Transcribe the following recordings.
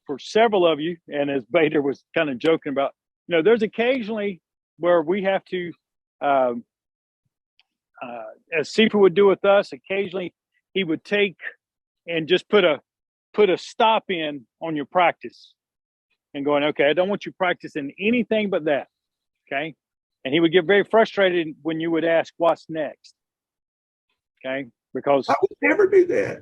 for several of you, and as Bader was kind of joking about, there's occasionally where we have to, um, as Sifu would do with us, occasionally he would take and just put a stop in on your practice and going, okay, I don't want you practicing anything but that. Okay. And he would get very frustrated when you would ask, what's next? Okay. Because I would never do that.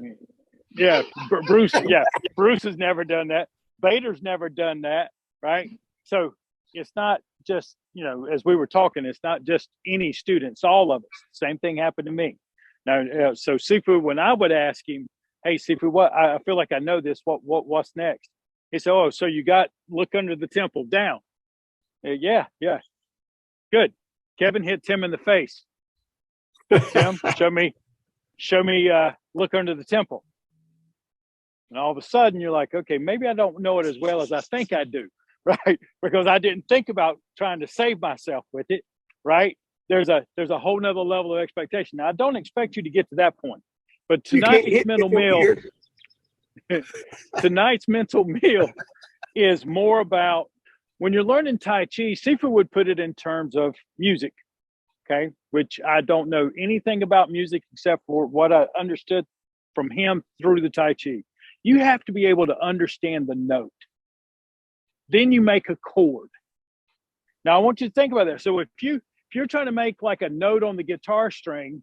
Yeah, Bruce. Yeah, Bruce has never done that. Bader's never done that, right? So it's not just as we were talking, it's not just any students. All of us. Same thing happened to me. Now, so Sifu, when I would ask him, "Hey, Sifu, what? I feel like I know this. What's next?" He said, "Oh, so you got look under the temple down." Yeah, good. Kevin hit Tim in the face. Tim, show me. Look under the temple. And all of a sudden you're like, okay, maybe I don't know it as well as I think I do, right? Because I didn't think about trying to save myself with it, right? There's a whole nother level of expectation. Now, I don't expect you to get to that point, but tonight's mental meal is more about when you're learning Tai Chi. Sifu would put it in terms of music, okay, which I don't know anything about music except for what I understood from him through the Tai Chi. You have to be able to understand the note. Then you make a chord. Now I want you to think about that. So if you're trying to make like a note on the guitar string,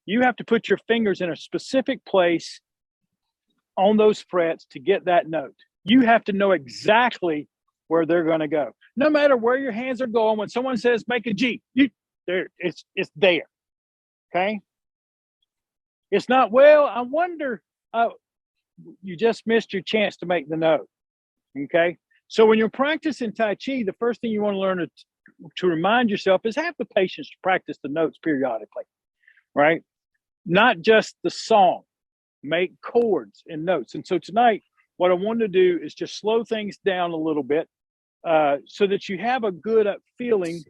you have to put your fingers in a specific place on those frets to get that note. You have to know exactly where they're going to go. No matter where your hands are going, when someone says make a G, it's there. Okay? It's not, well, I wonder, you just missed your chance to make the note. Okay. So when you're practicing Tai Chi, the first thing you want to learn to remind yourself is have the patience to practice the notes periodically, right? Not just the song, make chords and notes. And so tonight, what I wanted to do is just slow things down a little bit so that you have a good feeling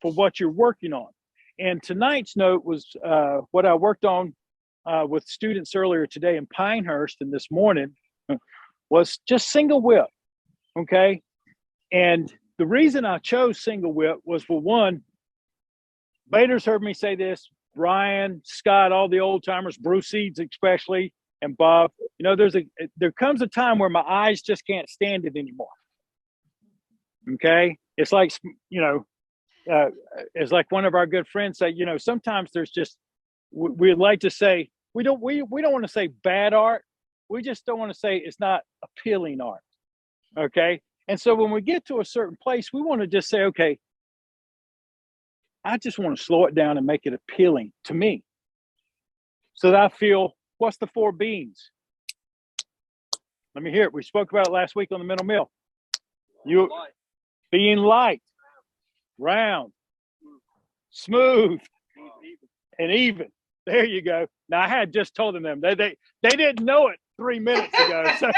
for what you're working on. And tonight's note was what I worked on with students earlier today in Pinehurst and this morning was just single whip. Okay. And the reason I chose single whip was, for one, Bader's heard me say this, Brian, Scott, all the old timers, Bruce Eads especially, and Bob, there comes a time where my eyes just can't stand it anymore. Okay. It's like, it's like one of our good friends say, sometimes there's just, we'd like to say, we don't want to say bad art. We just don't want to say it's not appealing art. Okay. And so when we get to a certain place, we want to just say, okay, I just want to slow it down and make it appealing to me. So that I feel, what's the 4 beans? Let me hear it. We spoke about it last week on the mental meal. You being light, round, smooth, and even. There you go. Now I had just told them they didn't know it 3 minutes ago. So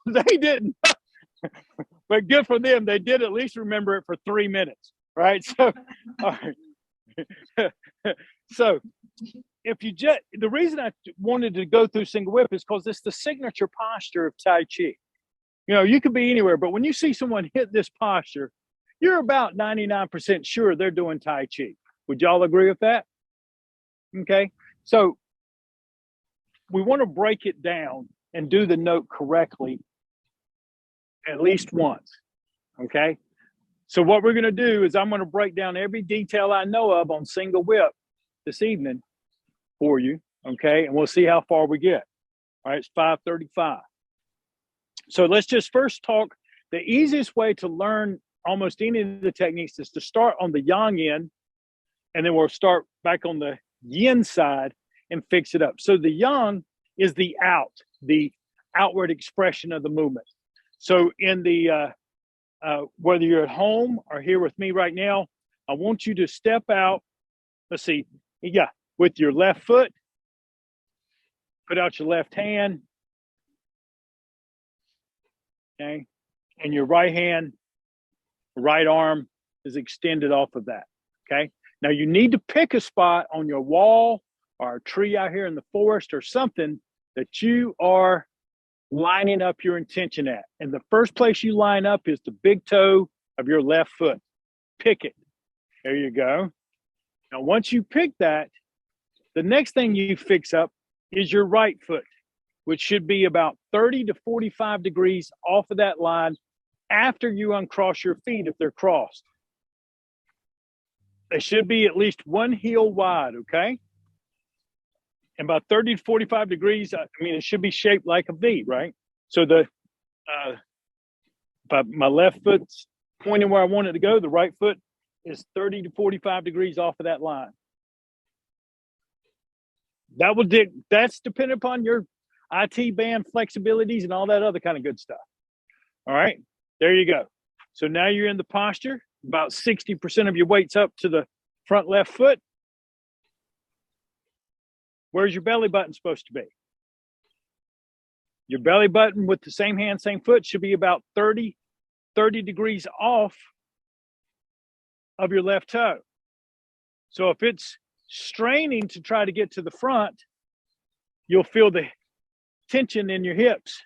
they didn't. But good for them. They did at least remember it for 3 minutes, right? So, all right. So if you just, the reason I wanted to go through single whip is because it's the signature posture of Tai Chi. You could be anywhere, but when you see someone hit this posture, you're about 99% sure they're doing Tai Chi. Would y'all agree with that? Okay. So we want to break it down and do the note correctly at least once. Okay. So what we're going to do is I'm going to break down every detail I know of on single whip this evening for you. Okay. And we'll see how far we get. All right. It's 5:35. So let's just first talk. The easiest way to learn almost any of the techniques is to start on the yang yin, and then we'll start back on the yin side and fix it up. So the yang is the outward expression of the movement. So in the, whether you're at home or here with me right now, I want you to step out. Let's see. Yeah. With your left foot, put out your left hand. Okay. And your right hand, right arm is extended off of that. Okay. Now you need to pick a spot on your wall or a tree out here in the forest or something that you are lining up your intention at. And the first place you line up is the big toe of your left foot. Pick it. There you go. Now, once you pick that, the next thing you fix up is your right foot, which should be about 30 to 45 degrees off of that line after you uncross your feet if they're crossed. They should be at least one heel wide, okay? And about 30 to 45 degrees, I mean, it should be shaped like a V, right? So but my left foot's pointing where I want it to go. The right foot is 30 to 45 degrees off of that line. That's dependent upon your IT band flexibilities and all that other kind of good stuff. All right, there you go. So now you're in the posture. About 60% of your weight's up to the front left foot. Where's your belly button supposed to be? Your belly button with the same hand, same foot should be about 30 degrees off of your left toe. So if it's straining to try to get to the front, you'll feel the tension in your hips.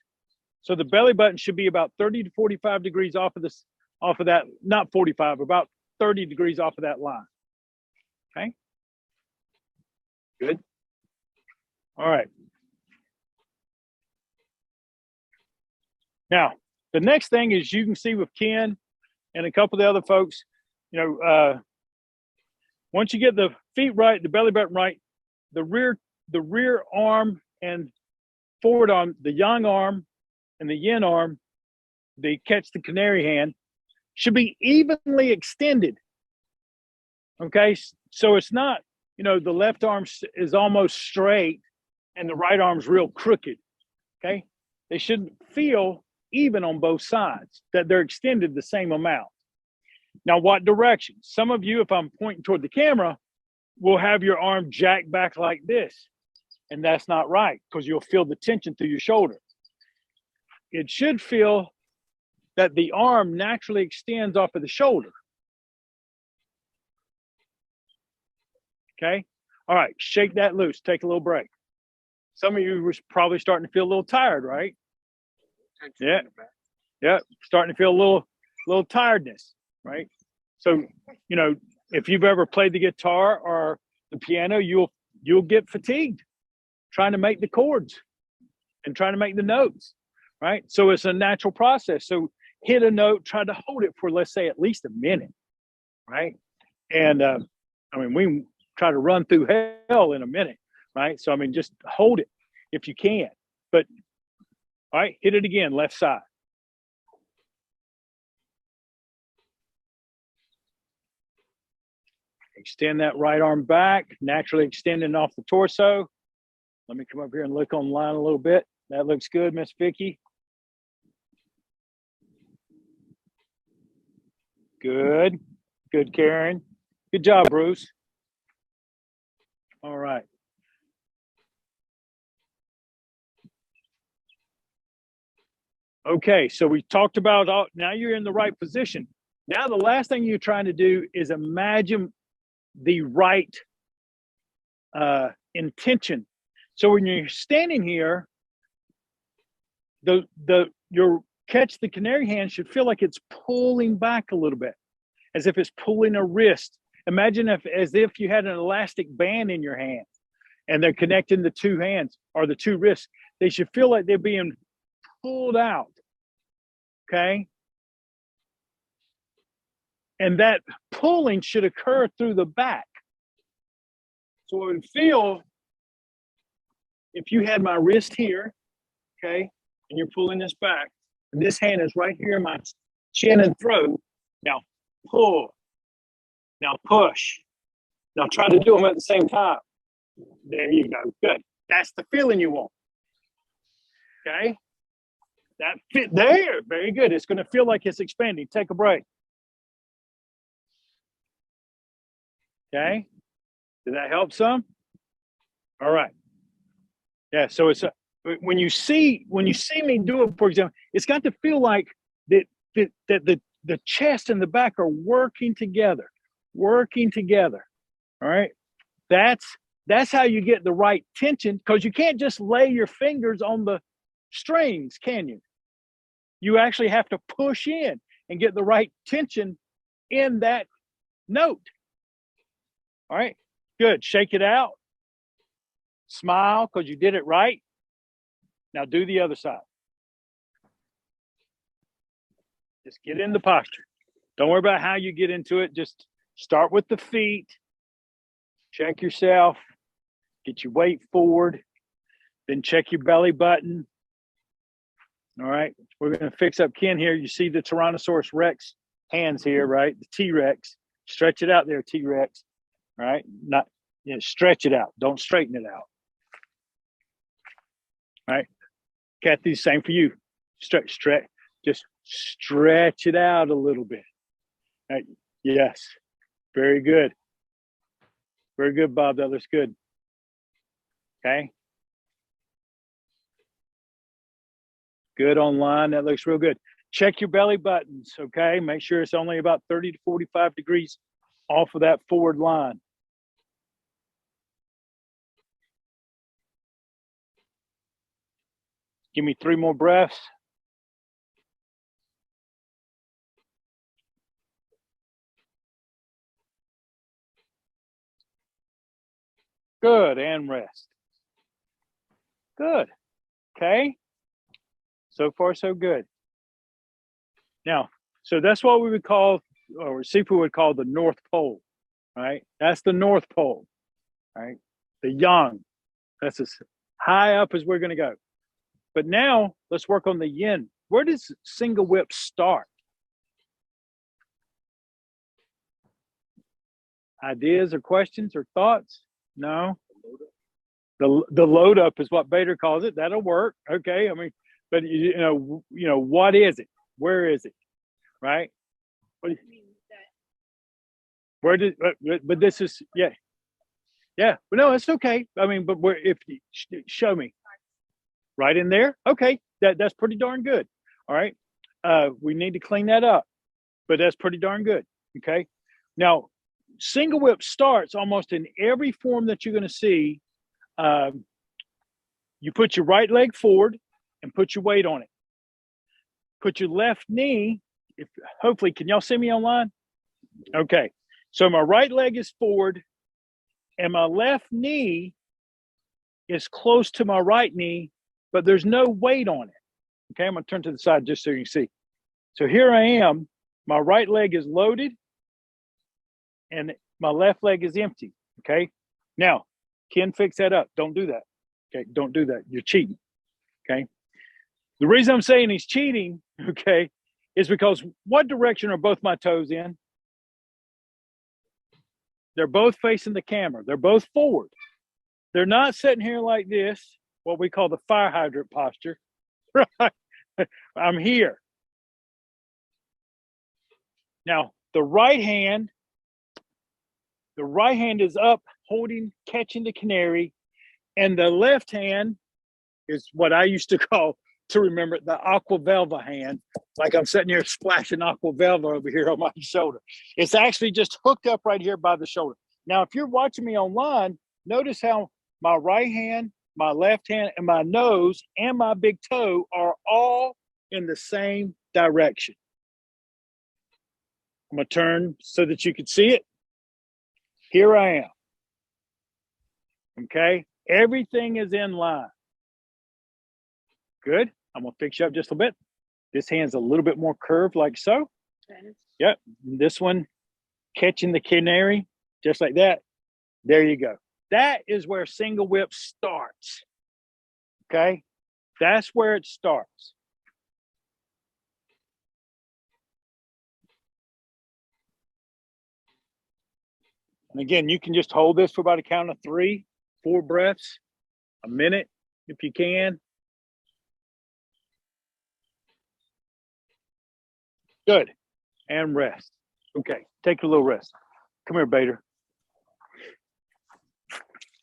So the belly button should be about 30 to 45 degrees off of that, not 45, about 30 degrees off of that line. Okay. Good. All right. Now, the next thing is you can see with Ken and a couple of the other folks, you know, once you get the feet right, the belly button right, the rear arm and forward arm, the yang arm and the yin arm, they catch the canary hand, should be evenly extended. Okay, so it's not, you know, the left arm is almost straight and the right arm's real crooked. Okay, they should feel even on both sides, that they're extended the same amount. Now, what direction? Some of you, if I'm pointing toward the camera, will have your arm jacked back like this. And that's not right, because you'll feel the tension through your shoulder. It should feel that the arm naturally extends off of the shoulder. Okay? All right, shake that loose. Take a little break. Some of you were probably starting to feel a little tired, right? Yeah. Yeah, starting to feel a little tiredness, right? So, you know, if you've ever played the guitar or the piano, you'll get fatigued trying to make the chords and trying to make the notes, right? So it's a natural process. So hit a note, try to hold it for, let's say, at least a minute, right? And I mean, we try to run through hell in a minute, right? So I mean, just hold it if you can. But all right, hit it again, left side. Extend that right arm back, naturally extending off the torso. Let me come up here and look online a little bit. That looks good, Miss Vicky. Good. Good, Karen. Good job, Bruce. All right. Okay, so we talked about, now you're in the right position. Now the last thing you're trying to do is imagine the right intention. So when you're standing here, your catch the canary hand should feel like it's pulling back a little bit, as if it's pulling a wrist. Imagine as if you had an elastic band in your hand and they're connecting the two hands or the two wrists. They should feel like they're being pulled out. Okay. And that pulling should occur through the back. So it would feel, if you had my wrist here, okay, and you're pulling this back, and this hand is right here in my chin and throat. Now pull. Now push. Now try to do them at the same time. There you go. Good. That's the feeling you want. Okay. That fit there. Very good. It's going to feel like it's expanding. Take a break. Okay. Did that help some? All right. Yeah. So it's when you see me do it, for example, it's got to feel like that the chest and the back are working together. All right. That's how you get the right tension, because you can't just lay your fingers on the strings, can you? You actually have to push in and get the right tension in that note. All right, good. Shake it out. Smile because you did it right. Now do the other side. Just get in the posture. Don't worry about how you get into it. Just start with the feet. Check yourself. Get your weight forward. Then check your belly button. All right. We're going to fix up Ken here. You see the Tyrannosaurus Rex hands here, right? The T-Rex. Stretch it out there, T-Rex. All right. Not, stretch it out. Don't straighten it out. All right. Kathy, same for you. Stretch. Just stretch it out a little bit. All right. Yes. Very good. Very good, Bob. That looks good. Okay. Good online. That looks real good. Check your belly buttons. Okay. Make sure it's only about 30 to 45 degrees off of that forward line. Give me 3 more breaths. Good, and rest. Good. Okay. So far, so good. Now, so that's what we would call, or Sifu would call the North Pole, right? That's the North Pole, right? The yang. That's as high up as we're going to go. But now let's work on the yin. Where does single whip start? Ideas or questions or thoughts? No. The load up is what Bader calls it. That'll work. Okay. I mean, but you know, what is it? Where is it? Right? Where did? But this is yeah. But no, it's okay. I mean, but where? If you show me, right in there. Okay, that's pretty darn good. All right. We need to clean that up, but that's pretty darn good. Okay. Now, single whip starts almost in every form that you're going to see. You put your right leg forward and put your weight on it. Put your left knee, hopefully, can y'all see me online? Okay, so my right leg is forward and my left knee is close to my right knee, but there's no weight on it. Okay, I'm gonna turn to the side just so you can see. So here I am, my right leg is loaded and my left leg is empty. Okay, now, Ken, fix that up. Don't do that. Okay, don't do that. You're cheating. Okay. The reason I'm saying he's cheating, okay, is because what direction are both my toes in? They're both facing the camera. They're both forward. They're not sitting here like this, what we call the fire hydrant posture. Right? I'm here. Now, the right hand is up, holding, catching the canary, and the left hand is what I used to call, to remember, the aqua velva hand. Like I'm sitting here splashing aqua velva over here on my shoulder. It's actually just hooked up right here by the shoulder. Now, if you're watching me online, notice how my right hand, my left hand, and my nose and my big toe are all in the same direction. I'm going to turn so that you can see it. Here I am. Okay? Everything is in line. Good. I'm going to fix you up just a bit. This hand's a little bit more curved like so. Yep. This one catching the canary just like that. There you go. That is where single whip starts. Okay? That's where it starts. And again, you can just hold this for about a count of 3, 4 breaths, a minute if you can. Good. And rest. Okay. Take a little rest. Come here, Bader.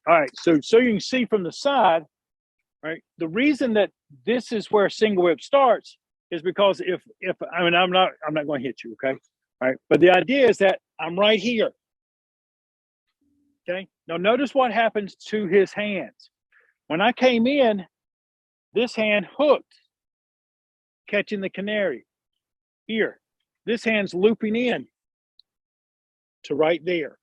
All right. So you can see from the side, right? The reason that this is where single whip starts is because if I mean, I'm not going to hit you. Okay. All right. But the idea is that I'm right here. Okay. Now notice what happens to his hands. When I came in, This hand hooked, catching the canary. Here, this hand's looping in to right there.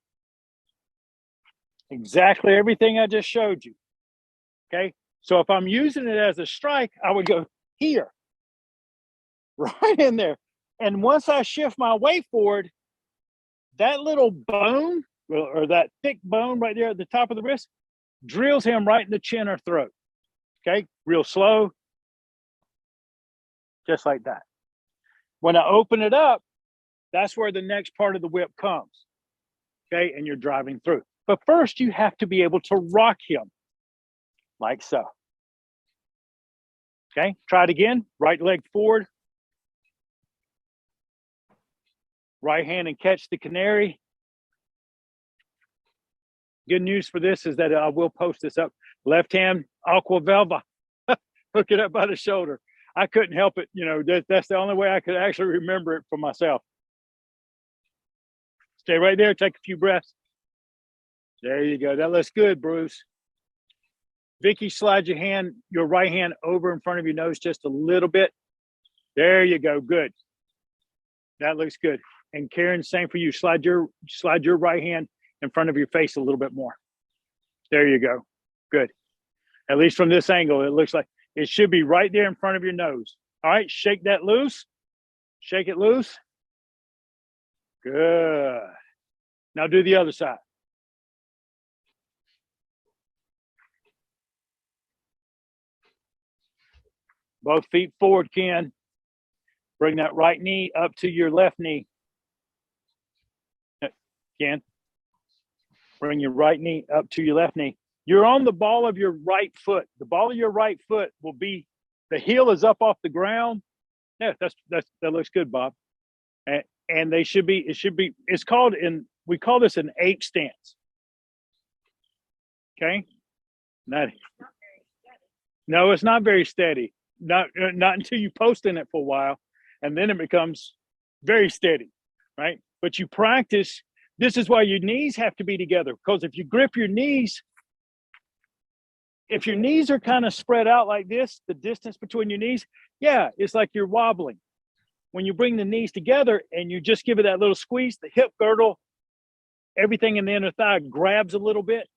Exactly everything I just showed you. Okay, so if I'm using it as a strike, I would go here, right in there. And once I shift my weight forward, that little bone or that thick bone right there at the top of the wrist drills him right in the chin or throat. Okay, real slow, just like that. When I open it up, that's where the next part of the whip comes. Okay, and you're driving through. But first, you have to be able to rock him, like so. Okay, try it again. Right leg forward. Right hand and catch the canary. Good news for this is that I will post this up. Left hand, aqua velva. Hook it up by the shoulder. I couldn't help it. You know, that's the only way I could actually remember it for myself. Stay right there. Take a few breaths. There you go. That looks good, Bruce. Vicky, slide your right hand over in front of your nose just a little bit. There you go. Good. That looks good. And Karen, same for you. Slide your right hand in front of your face a little bit more. There you go. Good. At least from this angle, it looks like it should be right there in front of your nose. All right, shake that loose. Shake it loose. Good. Now do the other side. Both feet forward, Ken. Bring that right knee up to your left knee. Ken. Bring your right knee up to your left knee. You're on the ball of your right foot. The ball of your right foot will be, the heel is up off the ground. Yeah, that looks good, Bob. And they should be, it's called we call this an ape stance. Okay? No, it's not very steady. Not until you post in it for a while, and then it becomes very steady, right? But you practice. This is why your knees have to be together, because if you grip your knees, if your knees are kind of spread out like this, the distance between your knees, yeah, it's like you're wobbling. When you bring the knees together and you just give it that little squeeze, the hip girdle, everything in the inner thigh grabs a little bit.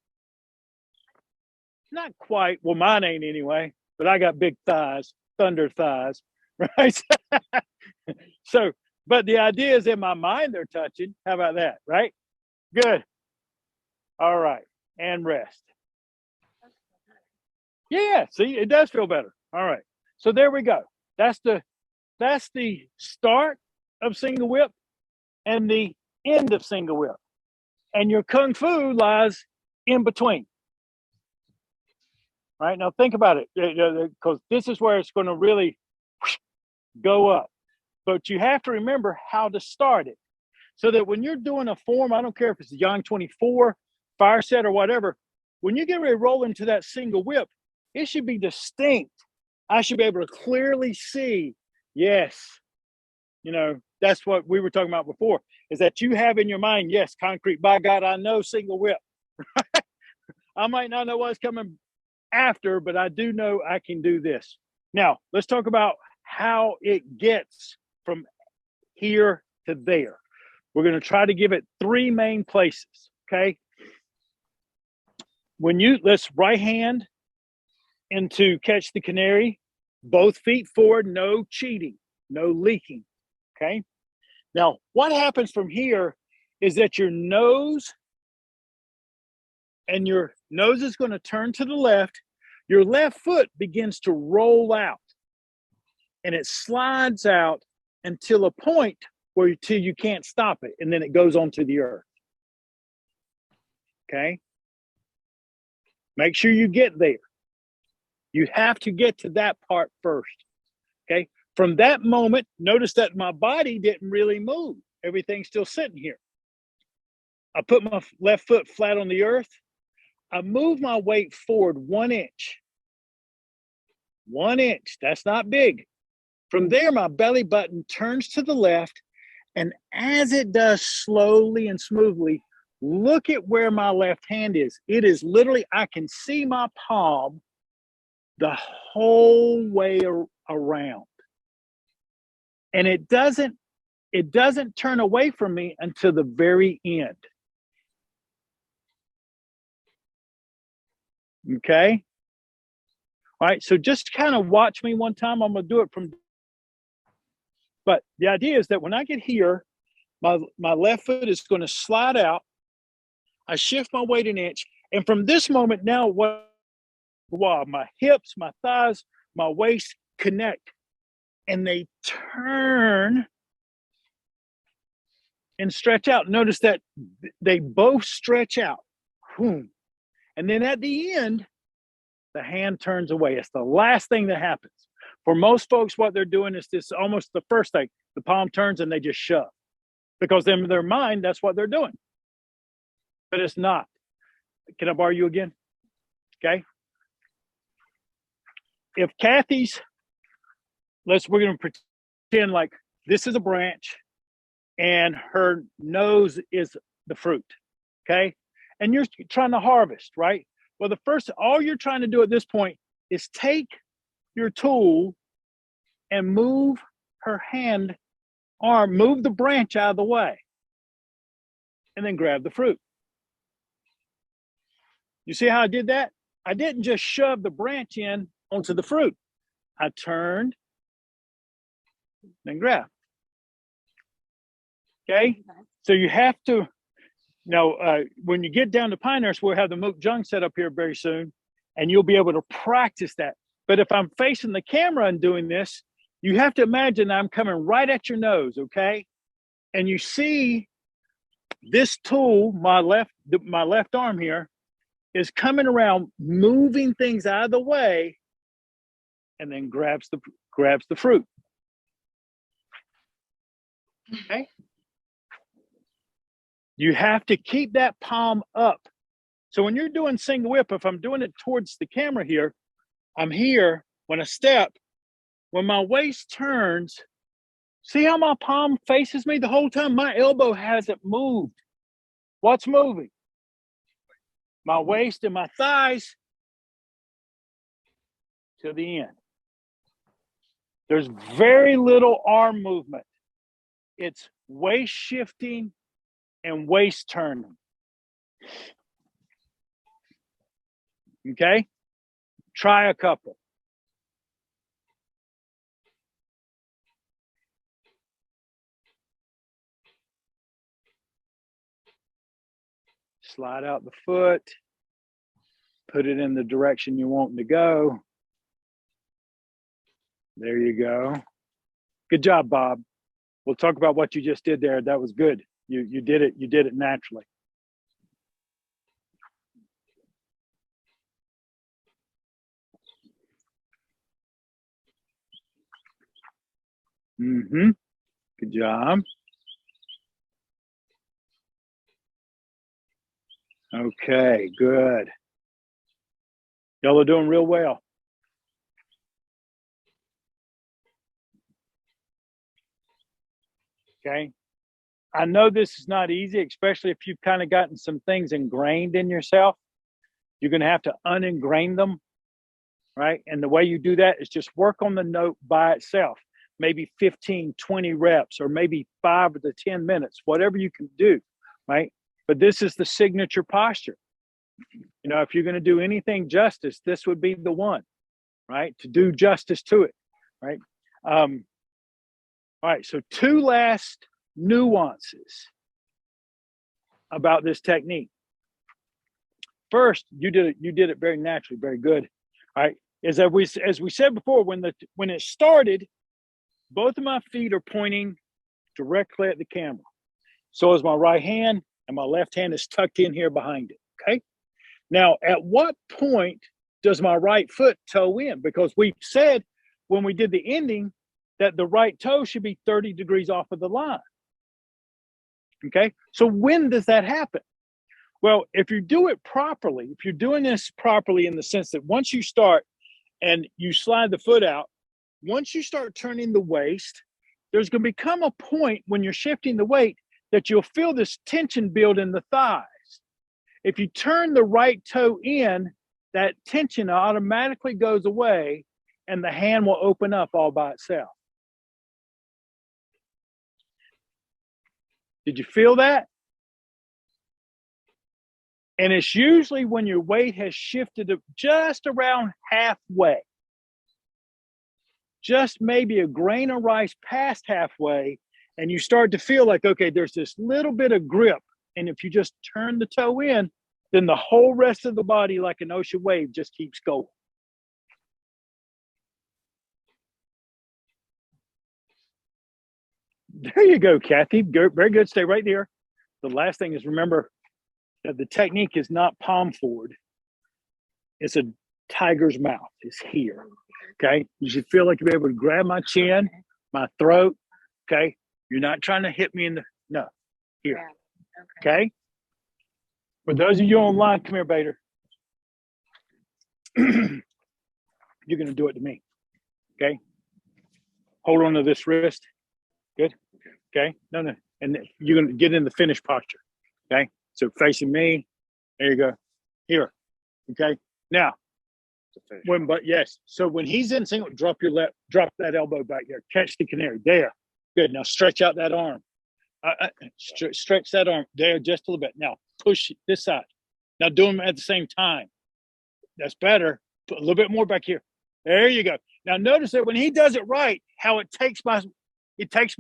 Not quite. Well, mine ain't anyway, but I got big thighs, thunder thighs, right? So, but the idea is in my mind they're touching. How about that, right? Good. All right. And rest. Yeah, see, it does feel better. All right. So there we go. That's the start of single whip and the end of single whip. And your kung fu lies in between. Right? Now think about it, because this is where it's going to really go up. But you have to remember how to start it. So that when you're doing a form, I don't care if it's a Yang 24, fire set, or whatever, when you get ready to roll into that single whip, it should be distinct. I should be able to clearly see, yes, you know, that's what we were talking about before, is that you have in your mind, yes, concrete, by God, I know single whip. I might not know what's coming after, but I do know I can do this. Now, let's talk about how it gets from here to there. We're going to try to give it three main places, okay? Let's right hand into catch the canary, both feet forward, no cheating, no leaking, okay? Now, what happens from here is that your nose is going to turn to the left. Your left foot begins to roll out, and it slides out until a point till you can't stop it, and then it goes onto the earth. Okay? Make sure you get there. You have to get to that part first. Okay? From that moment, notice that my body didn't really move. Everything's still sitting here. I put my left foot flat on the earth. I move my weight forward 1 inch. 1 inch. That's not big. From there, my belly button turns to the left. And as it does slowly and smoothly, look at where my left hand is. It is literally, I can see my palm the whole way around. And it doesn't turn away from me until the very end. Okay? All right, so just kind of watch me one time. I'm gonna do it from, but the idea is that when I get here, my left foot is gonna slide out. I shift my weight an inch. And from this moment now, wow, my hips, my thighs, my waist connect. And they turn and stretch out. Notice that they both stretch out. Boom. And then at the end, the hand turns away. It's the last thing that happens. For most folks, what they're doing is this almost the first thing. The palm turns and they just shove. Because in their mind, that's what they're doing. But it's not. Can I borrow you again? Okay. If Kathy's, we're going to pretend like this is a branch and her nose is the fruit. Okay. And you're trying to harvest, right? Well, all you're trying to do at this point is take your tool and move her arm, move the branch out of the way, and then grab the fruit. You see how I did that? I didn't just shove the branch in onto the fruit. I turned, then grabbed. Okay? So you have to, when you get down to Pinehurst, we'll have the Mukjung set up here very soon, and you'll be able to practice that. But if I'm facing the camera and doing this, you have to imagine I'm coming right at your nose, okay? And you see this tool, my left arm here, is coming around, moving things out of the way, and then grabs the fruit. Okay? You have to keep that palm up. So when you're doing single whip, if I'm doing it towards the camera here, I'm here. When I step, when my waist turns, see how my palm faces me the whole time? My elbow hasn't moved. What's moving? My waist and my thighs to the end. There's very little arm movement. It's waist shifting and waist turning. Okay? Try a couple. Slide out the foot. Put it in the direction you want to go. There you go. Good job, Bob. We'll talk about what you just did there. That was good. You did it. You did it naturally. Mm-hmm. Good job. Okay, good. Y'all are doing real well. Okay. I know this is not easy, especially if you've kind of gotten some things ingrained in yourself. You're going to have to uningrain them, right? And the way you do that is just work on the note by itself, maybe 15, 20 reps, or maybe 5 to 10 minutes, whatever you can do, right? But this is the signature posture. You know, if you're going to do anything justice, this would be the one, right? To do justice to it, right? All right, so 2 last nuances about this technique. First, you did it very naturally, very good. All right, as we said before, when it started, both of my feet are pointing directly at the camera. So is my right hand, and my left hand is tucked in here behind it. Okay. Now, at what point does my right foot toe in? Because we said when we did the ending that the right toe should be 30 degrees off of the line. Okay. So when does that happen? Well, if you do it properly, if you're doing this properly in the sense that once you start and you slide the foot out, once you start turning the waist, there's going to become a point when you're shifting the weight that you'll feel this tension build in the thighs. If you turn the right toe in, that tension automatically goes away and the hand will open up all by itself. Did you feel that? And it's usually when your weight has shifted just around halfway, just maybe a grain of rice past halfway, and you start to feel like, okay, there's this little bit of grip. And if you just turn the toe in, then the whole rest of the body, like an ocean wave, just keeps going. There you go, Kathy. Very good. Stay right there. The last thing is, remember that the technique is not palm forward. It's a tiger's mouth. It's here. Okay. You should feel like you're able to grab my chin, my throat. Okay. You're not trying to hit me in the, no, here. Yeah. Okay. For those of you online, come here, Bader. You're going to do it to me. Okay. Hold on to this wrist. Good. Okay. No. And you're going to get in the finish posture. Okay. So facing me. There you go. Here. Okay. Now, but yes. So when he's in single, drop that elbow back there. Catch the canary. There. Good. Now stretch out that arm. Stretch that arm there just a little bit. Now push this side. Now do them at the same time. That's better. Put a little bit more back here. There you go. Now notice that when he does it right, how it takes my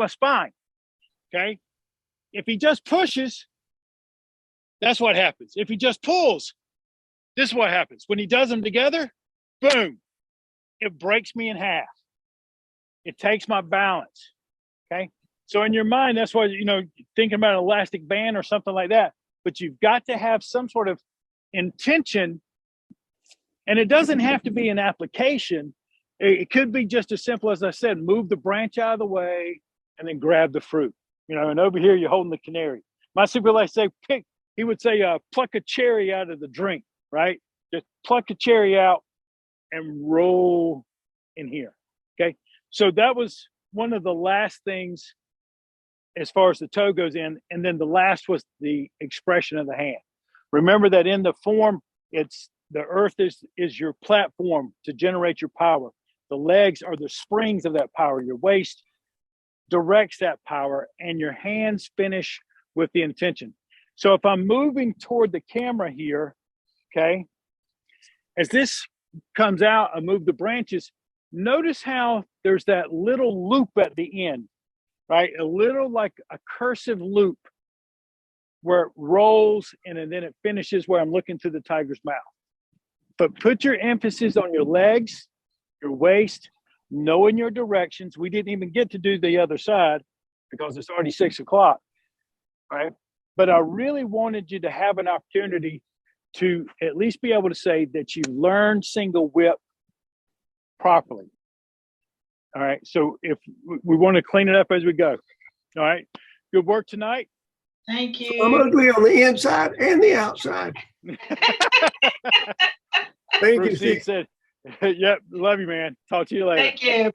spine. Okay. If he just pushes, that's what happens. If he just pulls, this is what happens. When he does them together, boom, it breaks me in half. It takes my balance. Okay. So in your mind, that's why, thinking about an elastic band or something like that, but you've got to have some sort of intention. And it doesn't have to be an application. It could be just as simple as I said, move the branch out of the way and then grab the fruit. And over here, you're holding the canary. My super like say, he would say, pluck a cherry out of the drink, right? Just pluck a cherry out and roll in here. Okay. So that was one of the last things as far as the toe goes in. And then the last was the expression of the hand. Remember that in the form, it's the earth is your platform to generate your power. The legs are the springs of that power. Your waist directs that power, and your hands finish with the intention. So if I'm moving toward the camera here, okay, as this comes out, I move the branches. Notice how there's that little loop at the end, right? A little like a cursive loop where it rolls and then it finishes where I'm looking to the tiger's mouth. But put your emphasis on your legs, your waist, knowing your directions. We didn't even get to do the other side because it's already 6 o'clock, right? But I really wanted you to have an opportunity to at least be able to say that you learned single whip properly. All right. So if we want to clean it up as we go. All right. Good work tonight. Thank you. So I'm ugly on the inside and the outside. Thank Bruce you, Steve. said, yep, love you, man. Talk to you later. Thank you.